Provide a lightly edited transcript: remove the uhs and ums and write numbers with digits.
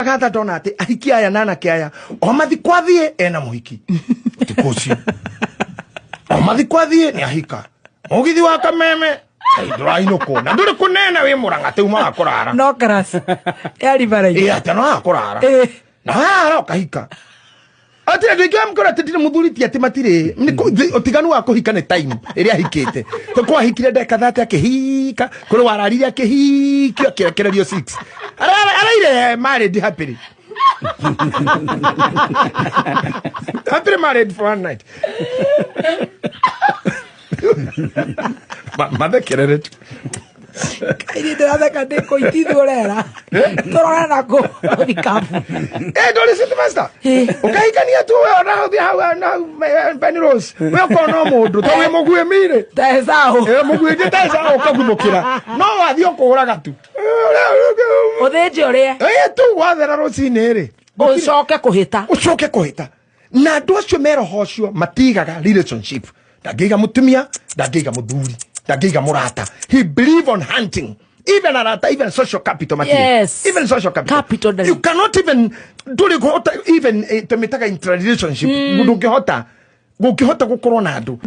Agatha ndona ati ahiki aya nana kaya o mathi kwathie ena muhiki tikucio o mathi kwathie ni ahika mugithi wa Kameme ndurainoko na nduri kunena wi Murang'a te uma akorara no class yari barai ate no akorara na ara kahika ati ndigam mkora titire muthuriti ati matire otiganu wa kuhika ne time iria hikite to kwa hikire ndeka thate akihika kuri wararire akihiki akirekererio 6 araire married happily happily married for one night mother kerere kaini ndiraza kande ko itithurera torora nako bikapu ndori sit master ukaikania tu we na uthi hawa na Penrose we ko no mundu to we mugue mire taezao mugue taezao kagumukira no wathi okuraga tu otheje uria tu wathera rucini ri ucoke kuhita na andu acio meroho cio matigaga relationship ndagiga mutumia ndagiga muthuri ndagiga murata. He believe on hunting. Even arata, even social capital material. Yes. Even social capital. You cannot even do the even to metaka intra relationship. Gukihota gukorwo na andu.